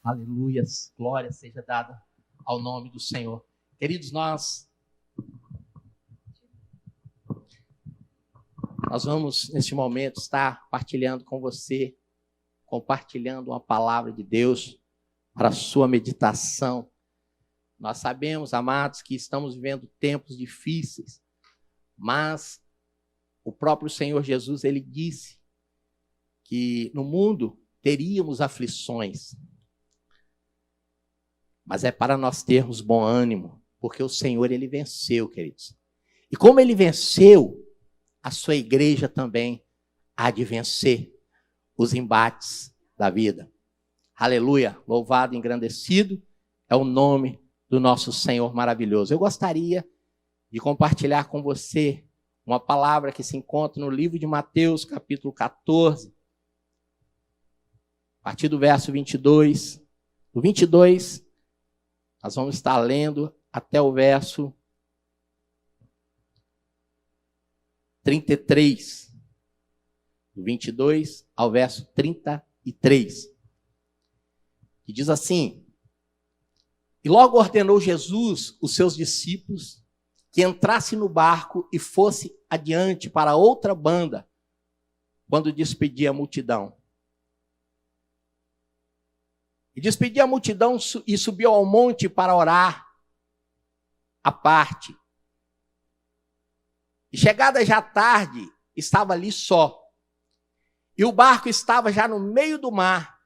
Aleluias, glória seja dada ao nome do Senhor. Queridos, nós vamos, neste momento, estar partilhando com você, compartilhando uma palavra de Deus para a sua meditação. Nós sabemos, amados, que estamos vivendo tempos difíceis, mas o próprio Senhor Jesus, ele disse que no mundo teríamos aflições, mas é para nós termos bom ânimo, porque o Senhor, ele venceu, queridos. E como ele venceu, a sua igreja também há de vencer os embates da vida. Aleluia, louvado e engrandecido é o nome do nosso Senhor maravilhoso. Eu gostaria de compartilhar com você uma palavra que se encontra no livro de Mateus, capítulo 14, a partir do verso 22. Do 22, nós vamos estar lendo até o verso 33. Do 22 ao verso 33. Que diz assim: E logo ordenou Jesus os seus discípulos que entrasse no barco e fosse adiante para outra banda, quando despedia a multidão. E despedia a multidão e subiu ao monte para orar à parte. E chegada já tarde, estava ali só. E o barco estava já no meio do mar,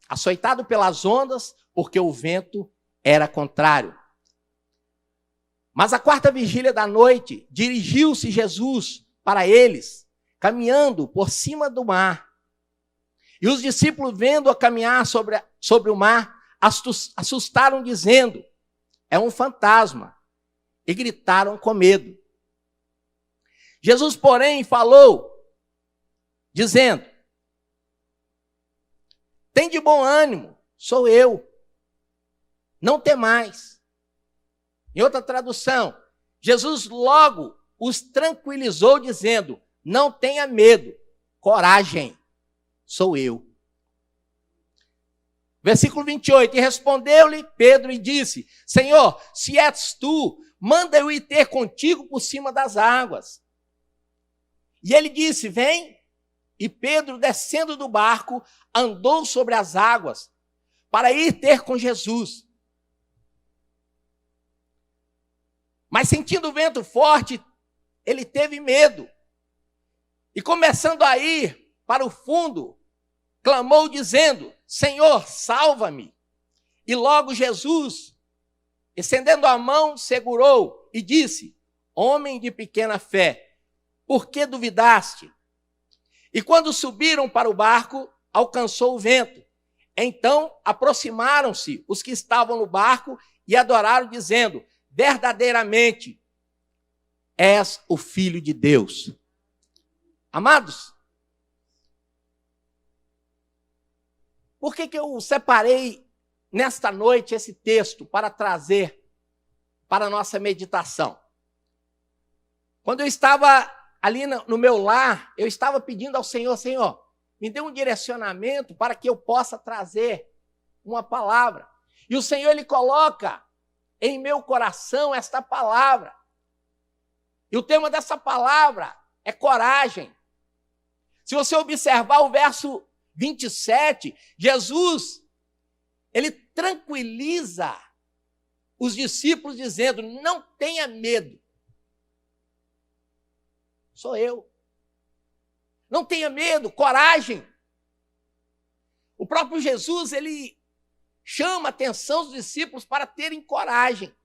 açoitado pelas ondas, porque o vento era contrário. Mas à quarta vigília da noite, dirigiu-se Jesus para eles, caminhando por cima do mar. E os discípulos, vendo-a caminhar sobre o mar, assustaram, dizendo: é um fantasma, e gritaram com medo. Jesus, porém, falou, dizendo: tende bom ânimo, sou eu, não temais. Em outra tradução, Jesus logo os tranquilizou, dizendo: não tenha medo, coragem, sou eu. Versículo 28, e respondeu-lhe Pedro e disse: Senhor, se és tu, manda eu ir ter contigo por cima das águas. E ele disse: vem. E Pedro, descendo do barco, andou sobre as águas para ir ter com Jesus. Mas sentindo o vento forte, ele teve medo. E começando a ir para o fundo, clamou dizendo: Senhor, salva-me. E logo Jesus, estendendo a mão, segurou e disse: homem de pequena fé, por que duvidaste? E quando subiram para o barco, alcançou o vento. Então aproximaram-se os que estavam no barco e adoraram, dizendo: verdadeiramente és o Filho de Deus. Amados, por que eu separei nesta noite esse texto para trazer para a nossa meditação? Quando eu estava ali no meu lar, eu estava pedindo ao Senhor: Senhor, me dê um direcionamento para que eu possa trazer uma palavra. E o Senhor, ele coloca em meu coração esta palavra. E o tema dessa palavra é coragem. Se você observar o verso 27, Jesus, ele tranquiliza os discípulos dizendo: não tenha medo. Sou eu. Não tenha medo, coragem. O próprio Jesus, ele chama a atenção dos discípulos para terem coragem.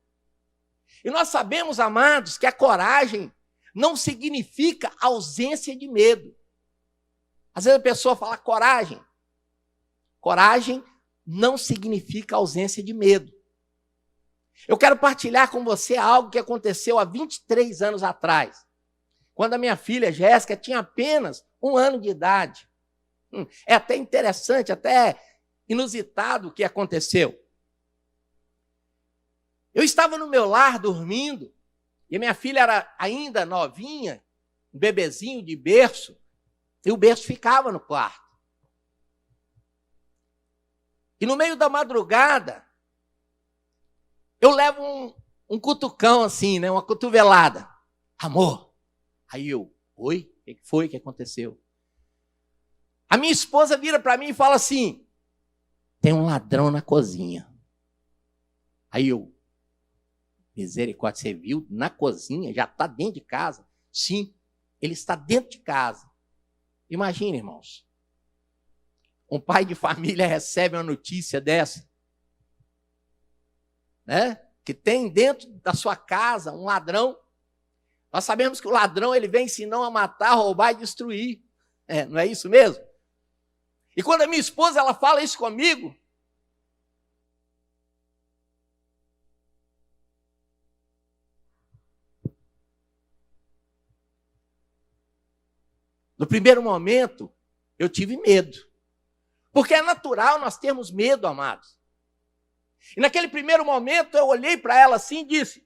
E nós sabemos, amados, que a coragem não significa ausência de medo. Às vezes a pessoa fala coragem. Coragem não significa ausência de medo. Eu quero partilhar com você algo que aconteceu há 23 anos atrás, quando a minha filha Jéssica tinha apenas 1 ano de idade. É até interessante, até inusitado o que aconteceu. Eu estava no meu lar dormindo, e minha filha era ainda novinha, um bebezinho de berço, e o berço ficava no quarto. E no meio da madrugada, eu levo um cutucão assim, né? Uma cotovelada. Amor. Aí eu, oi? O que foi? O que aconteceu? A minha esposa vira para mim e fala assim, tem um ladrão na cozinha. Aí eu, misericórdia, você viu? Na cozinha? Já está dentro de casa? Sim, ele está dentro de casa. Imagina, irmãos. Um pai de família recebe uma notícia dessa, né? Que tem dentro da sua casa um ladrão. Nós sabemos que o ladrão ele vem senão a matar, roubar e destruir. Não é isso mesmo? E quando a minha esposa ela fala isso comigo, no primeiro momento, eu tive medo. Porque é natural nós termos medo, amados. E naquele primeiro momento, eu olhei para ela assim e disse,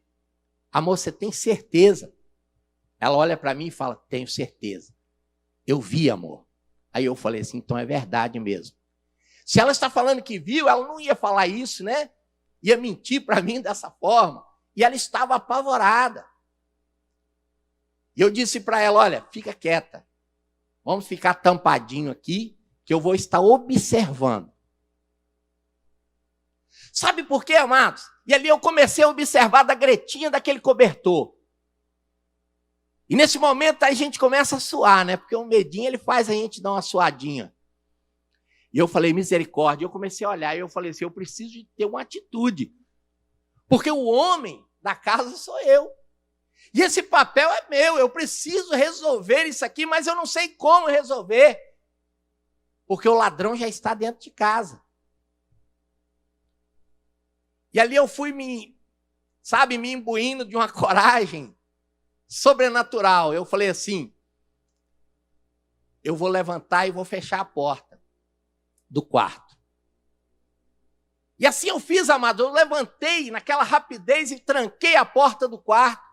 amor, você tem certeza? Ela olha para mim e fala, tenho certeza. Eu vi, amor. Aí eu falei assim, então é verdade mesmo. Se ela está falando que viu, ela não ia falar isso, né? Ia mentir para mim dessa forma. E ela estava apavorada. E eu disse para ela, olha, fica quieta. Vamos ficar tampadinho aqui, que eu vou estar observando. Sabe por quê, amados? E ali eu comecei a observar da gretinha daquele cobertor. E nesse momento a gente começa a suar, né? Porque o medinho ele faz a gente dar uma suadinha. E eu falei, misericórdia. Eu comecei a olhar e eu falei assim, eu preciso de ter uma atitude. Porque o homem da casa sou eu. E esse papel é meu. Eu preciso resolver isso aqui, mas eu não sei como resolver. Porque o ladrão já está dentro de casa. E ali eu fui me imbuindo de uma coragem sobrenatural. Eu falei assim, eu vou levantar e vou fechar a porta do quarto. E assim eu fiz, amado. Eu levantei naquela rapidez e tranquei a porta do quarto.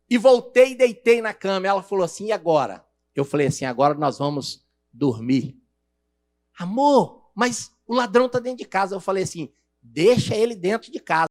E voltei e deitei na cama. Ela falou assim, e agora? Eu falei assim, agora nós vamos dormir. Amor, mas o ladrão está dentro de casa. Eu falei assim, deixa ele dentro de casa.